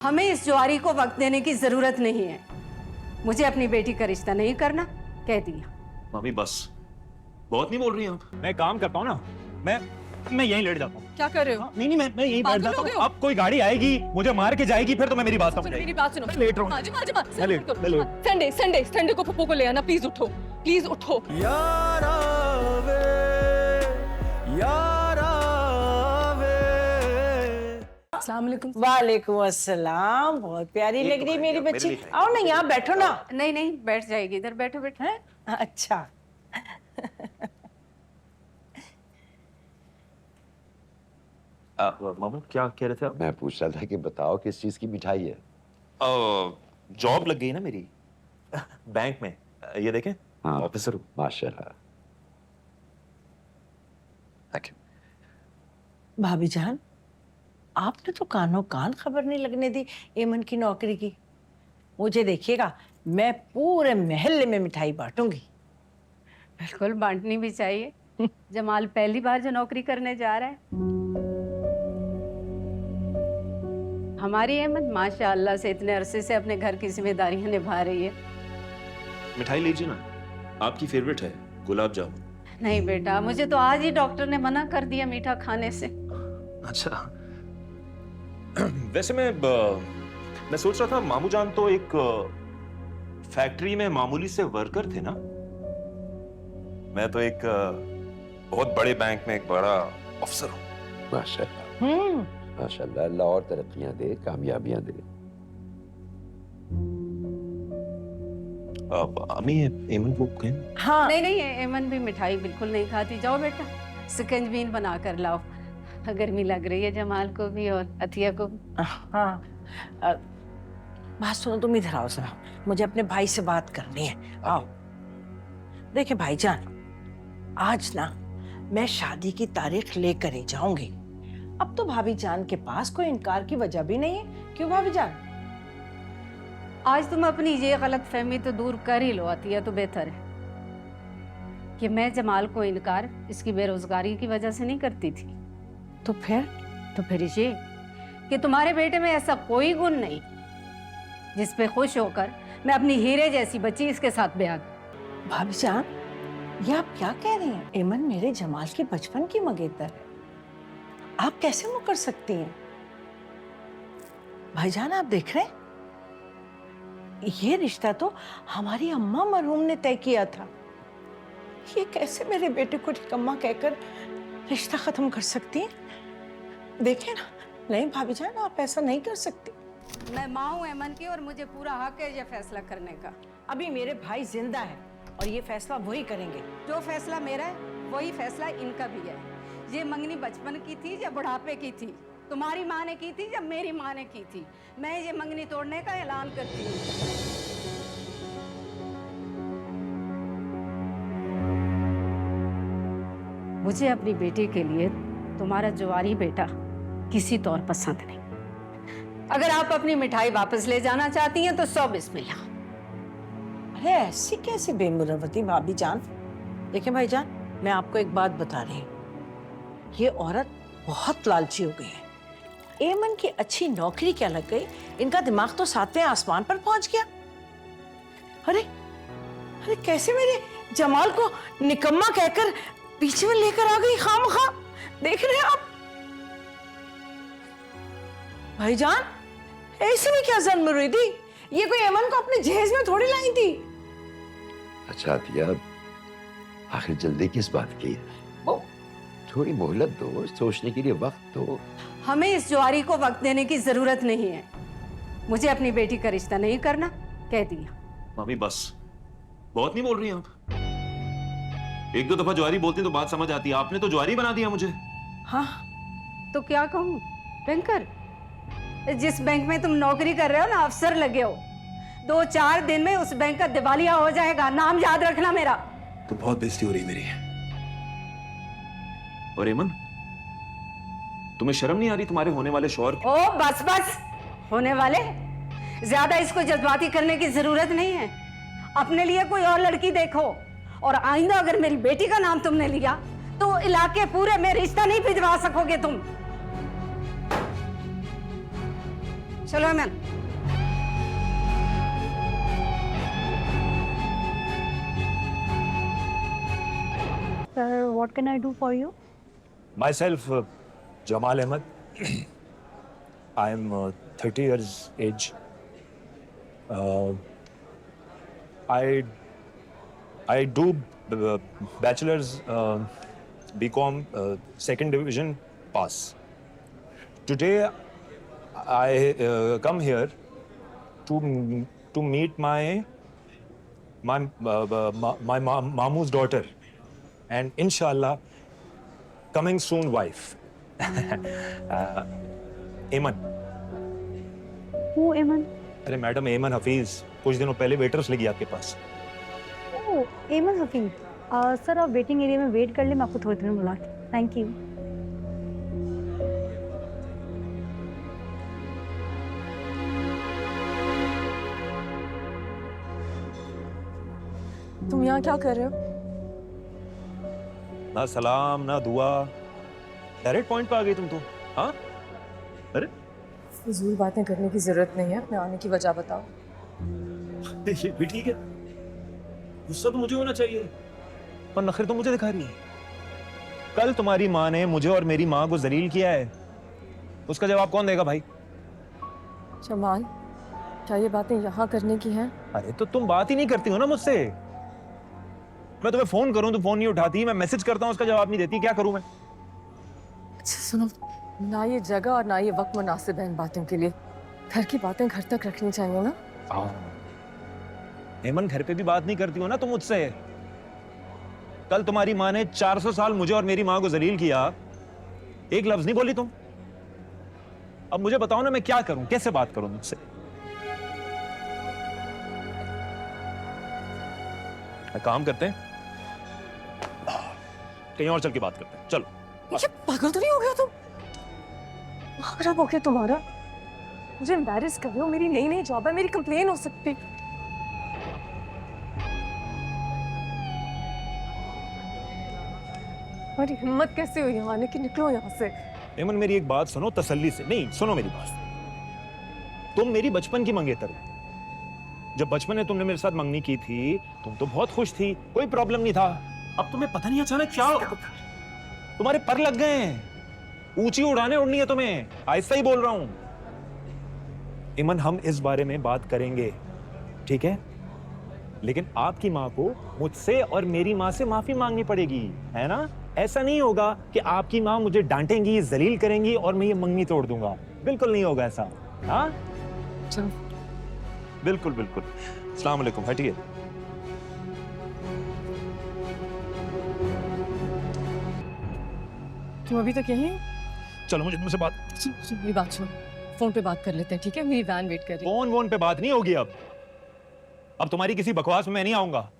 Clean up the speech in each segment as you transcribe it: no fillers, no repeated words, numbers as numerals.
हमें इस जुआरी को वक्त देने की जरूरत नहीं है। मुझे अपनी बेटी का रिश्ता नहीं करना, कह दिया। मामी बस, बहुत नहीं बोल रही आप। मैं काम करता हूँ ना, मैं यहीं लेट जाता हूँ। क्या कर रहे हो? नहीं मैं यहीं बैठ जाता हूँ। हो? अब कोई गाड़ी आएगी मुझे मार के जाएगी, फिर तो मैं मेरी बात समझ मेरी बात सुनो। मैं लेट रहा हूँ। मैं लेट। संडे को पप्पू को ले आना, प्लीज उठो, प्लीज उठो। अस्सलाम वालेकुम। वालेकुम अस्सलाम। बहुत प्यारी लग रही है मेरी बच्ची। आओ ना, यहाँ बैठो ना। नहीं नहीं, बैठ जाएगी, इधर बैठो बैठो। हैं? अच्छा। मामा क्या कह रहे थे आप? मैं पूछ रहा था कि बताओ किस चीज की मिठाई है। जॉब लग गई ना मेरी बैंक में, ये देखें हाँ। ऑफिसर हूँ। माशाल्लाह। Thank you. भाभी जान, आपने तो कानों कान खबर नहीं लगने दी एमन की नौकरी की। मुझे देखिएगा, मैं पूरे महल्ले में मिठाई बांटूंगी। बिल्कुल बांटनी भी चाहिए। जमाल पहली बार जो नौकरी करने जा रहा है। हमारी अहमद माशाअल्लाह से इतने अरसे से अपने घर की जिम्मेदारियां निभा रही है। मिठाई लीजिए ना, आपकी फेवरेट है गुलाब जामुन। नहीं बेटा, मुझे तो आज ही डॉक्टर ने मना कर दिया मीठा खाने से। अच्छा वैसे मैं सोच रहा था, मामू जान तो एक फैक्ट्री में मामूली से वर्कर थे ना, मैं तो एक बहुत बड़े बैंक में एक बड़ा अफसर हूँ। माशाल्लाह माशाल्लाह, अल्लाह और तरक्कियां दे, कामयाबियां दे। अम्मी एमन को कहें। हाँ। नहीं नहीं, एमन भी मिठाई बिल्कुल नहीं खाती। जाओ बेटा, सिकंजबीन बना कर लाओ। गर्मी लग रही है जमाल को भी और अतिया को भी। हाँ। बात सुनो, तुम इधर आओ जरा, मुझे अपने भाई से बात करनी है। आओ। देखिए भाईजान, आज ना मैं शादी की तारीख लेकर ही जाऊंगी। अब तो भाभी जान के पास कोई इनकार की वजह भी नहीं है। क्यों भाभी जान? आज तुम अपनी ये गलत फहमी तो दूर कर ही लो अतिया, तो बेहतर है कि मैं जमाल को इनकार इसकी बेरोजगारी की वजह से नहीं करती थी। तो फिर ये कि तुम्हारे बेटे में ऐसा कोई गुण नहीं जिस पे खुश होकर मैं अपनी हीरे जैसी बच्ची इसके साथ ब्याह। भाभी जान, ये आप क्या कह रही हैं? एमन मेरे जमाल की बचपन की मंगेतर है, आप कैसे मुकर सकती हैं? भाईजान आप देख रहे हैं, ये रिश्ता तो हमारी अम्मा मरहूम ने तय किया था। ये कैसे मेरे बेटे को निकम्मा कहकर रिश्ता खत्म कर सकती हैं? देखें ना। नहीं भाभी जान, आप ऐसा नहीं कर सकती। मैं माँ हूँ एमन की और मुझे पूरा हक है ये फैसला करने का। अभी मेरे भाई जिंदा है और ये फैसला वही करेंगे। जो फैसला मेरा है वही फैसला इनका भी है। ये मंगनी बचपन की थी या बुढ़ापे की थी? तुम्हारी माँ ने की थी या मेरी माँ ने की थी? मैं ये मंगनी तोड़ने का ऐलान करती हूँ। मुझे अपनी बेटी के लिए तुम्हारा जुआरी बेटा किसी तौर पसंद नहीं। अगर आप अपनी मिठाई वापस ले जाना चाहती हैं तो 100 बिस्मिल्लाह। अरे ऐसी कैसी बेमुरवती भाभी जान? देखिए भाईजान, मैं आपको एक बात बता रही हूँ, ये औरत बहुत लालची हो गई है। एमन की अच्छी नौकरी क्या लग गई, इनका दिमाग तो 7वें आसमान पर पहुंच गया। अरे अरे कैसे मेरे जमाल को निकम्मा कहकर पीछे में लेकर आ गई खामखा। देख रहे हैं आप भाईजान, ऐसे में क्या जन्म हुई थी? ये कोई एमन को अपने जहेज में थोड़ी लाई थी। अच्छा अतिया, आखिर जल्दी किस बात की है? थोड़ी मोहलत दो, सोचने के लिए वक्त दो। हमें इस जुआरी को वक्त देने की जरूरत नहीं है। मुझे अपनी बेटी का रिश्ता नहीं करना, कह दिया। मामी बस, बहुत नहीं बोल रही आप। एक दो दफा ज्वारी बोलती तो बात समझ आती, आपने तो ज्वारी बना दिया मुझे। हाँ तो क्या कहूँ बैंकर, जिस बैंक में तुम नौकरी कर रहे हो ना, अफसर लगे हो, 2-4 दिन में उस बैंक का दिवालिया हो जाएगा। नाम याद रखना मेरा। तो बहुत बेइज्जती हो रही मेरी। और एमन, तुम्हें शर्म नहीं आ रही तुम्हारे होने वाले शौहर की? ओ बस बस, होने वाले, ज्यादा इसको जज्बाती करने की जरूरत नहीं है। अपने लिए कोई और लड़की देखो, और आइंदा अगर मेरी बेटी का नाम तुमने लिया तो इलाके पूरे में रिश्ता नहीं भिजवा सकोगे तुम। चलो अमन। Sir, what can I do for you? Myself, Jamal Ahmed. I am 30 years age. I do bachelor's BCom second division pass. Today I come here to meet my Mamu's daughter and inshallah coming soon wife. एमन। Who, Eman? अरे madam एमन हफीज कुछ दिनों पहले waiters लगी आपके पास। Oh, Eman Hafiz. Sir आप waiting area में वेट कर ले, मैं आपको थोड़ी देर में बुलाती हूँ। Thank you. तुम यहाँ क्या कर रहे हो? ना सलाम ना दुआ, डायरेक्ट पॉइंट पे आ गई तुम तो। हाँ अरे फजूल बातें करने की जरूरत नहीं है, मैं आने की वजह बताओ। ये भी ठीक है, गुस्सा तो मुझे होना चाहिए पर नखरे तो मुझे दिखा रही है। कल तुम्हारी माँ ने मुझे और मेरी माँ को जलील किया है, उसका जवाब कौन देगा भाई? जमाल, क्या ये बातें यहाँ करने की हैं? अरे तो तुम बात ही नहीं करती हो ना मुझसे। मैं तुम्हें फोन करूं तो फोन नहीं उठाती, मैं मैसेज करता हूं उसका जवाब नहीं देती, क्या करूं मैं? अच्छा सुनो, ना ये जगह और ना ये वक्त मुनासिब है इन बातों के लिए। घर की बातें घर तक रखनी चाहिए ना। हेमन घर पे भी बात नहीं करती हो ना तुम मुझसे। कल तुम्हारी माँ ने 400 साल मुझे और मेरी माँ को जलील किया, एक लफ्ज नहीं बोली तुम। अब मुझे बताओ ना मैं क्या करूं, कैसे बात करूं मुझसे? एक काम करते हैं, कहीं और चल के बात करते हैं, चलो। ये पागल तो नहीं हो गया तुम? खराब हो गया तुम्हारा, मुझे एम्बैरेस कर रहे हो। मेरी नई नई जॉब है, मेरी कंप्लेन हो सकती। तुम्हारी हिम्मत कैसे हुई यहाँ आने की? निकलो यहाँ से। एमन मेरी एक बात सुनो तसल्ली से। नहीं सुनो मेरी बात, तुम मेरी बचपन की मंगेतर हो। जब बचपन में तुमने मेरे साथ मंगनी की थी तुम तो बहुत खुश थी, कोई प्रॉब्लम नहीं था। अब तुम्हें पता नहीं अचानक क्या तुम्हारे पर लग गए हैं, ऊंची उड़ाने उड़नी है तुम्हें। ऐसा ही बोल रहा हूं इमन, हम इस बारे में बात करेंगे ठीक है, लेकिन आपकी माँ को मुझसे और मेरी माँ से माफी मांगनी पड़ेगी, है ना? ऐसा नहीं होगा कि आपकी माँ मुझे डांटेंगी, जलील करेंगी और मैं ये मंगनी तोड़ दूंगा। बिल्कुल नहीं होगा ऐसा। हाँ चलो बिल्कुल बिल्कुल। अस्सलाम वालेकुम, हटिए। तुम अभी तक यहीं हो? चलो मुझे तुमसे बात। मेरी बात सुनो, फोन पे बात कर लेते हैं ठीक है? मेरी वैन वेट कर रही है। फोन वोन पे बात नहीं होगी अब तुम्हारी किसी बकवास में मैं नहीं आऊंगा।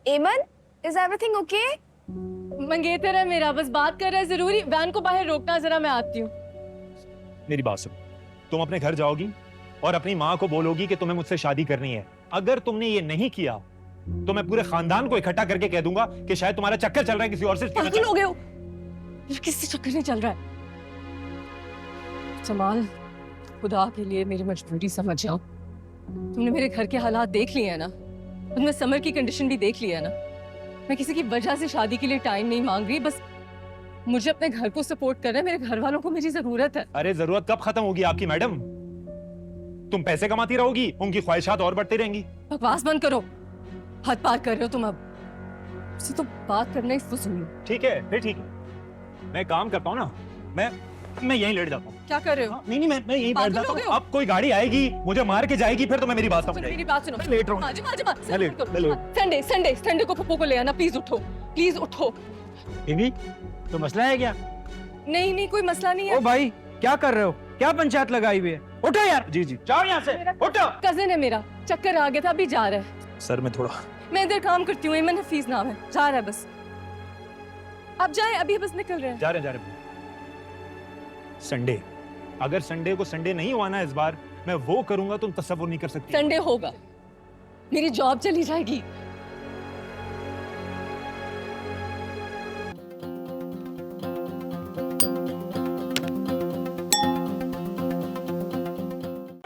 एमन, is everything okay? मंगेतर है मेरा, बस बात कर रहा है जरूरी। वैन को बाहर रोकना जरा, मैं आती हूँ। मेरी बात सुनो, तुम अपने घर जाओगी और अपनी माँ को बोलोगी कि तुम्हें मुझसे शादी करनी है। अगर तुमने ये नहीं किया तो मैं पूरे खानदान को इकट्ठा करके कह दूंगा कि शायद तुम्हारा चक्कर चल रहा है किसी और से। पागल हो गए हो? ये किससे चक्कर नहीं चल रहा है? जमाल, खुदा के लिए मेरी मजबूरी समझ जाओ। तुमने मेरे घर के हालात देख लिए हैं ना, तुमने समर की कंडीशन भी देख लिया है ना। मैं किसी की वजह से शादी के लिए टाइम नहीं मांग रही, बस मुझे अपने घर को सपोर्ट करना है। मेरे घर वालों को मेरी जरूरत है। अरे जरूरत कब खत्म होगी आपकी मैडम? तुम पैसे कमाती रहोगी, उनकी ख्वाहिशात और बढ़ती रहेंगी। बकवास बंद करो, हद पार कर रहे हो तुम। अब से तो बात करना ही फजूल है। ठीक है फिर ठीक है, मैं काम करता हूँ ना, मैं यहीं लेट जाता हूँ। क्या कर रहे हो? नहीं मैं यहीं बैठ पागल जाता हो गए हूँ। हो? अब कोई गाड़ी आएगी मुझे मार के जाएगी, फिर तुम्हें मेरी बात समझ सुनो, आएगी। मेरी बात सुनो। मैं लेट रहा हूँ। मैं लेट। संडे संडे संडे को पप्पू को ले आना, प्लीज उठो, प्लीज उठो। बीबी तो मसला है क्या? नहीं नहीं कोई मसला नहीं है। ओ भाई क्या कर रहे हो? क्या पंचायत लगाई हुई है? उठो यार। जी जी जाओ यहाँ से, उठो। कजिन है मेरा, चक्कर आ गया था, अभी जा रहा है। सर मैं थोड़ा, मैं इधर काम करती हूँ, एमन हफीज नाम है, जा रहा है बस। आप जाएं, अभी बस निकल रहे हैं। जा रहे हैं। संडे, अगर संडे को संडे नहीं हुआ ना इस बार, मैं वो करूंगा तुम तसव्वुर नहीं कर सकती। संडे होगा, मेरी जॉब चली जाएगी,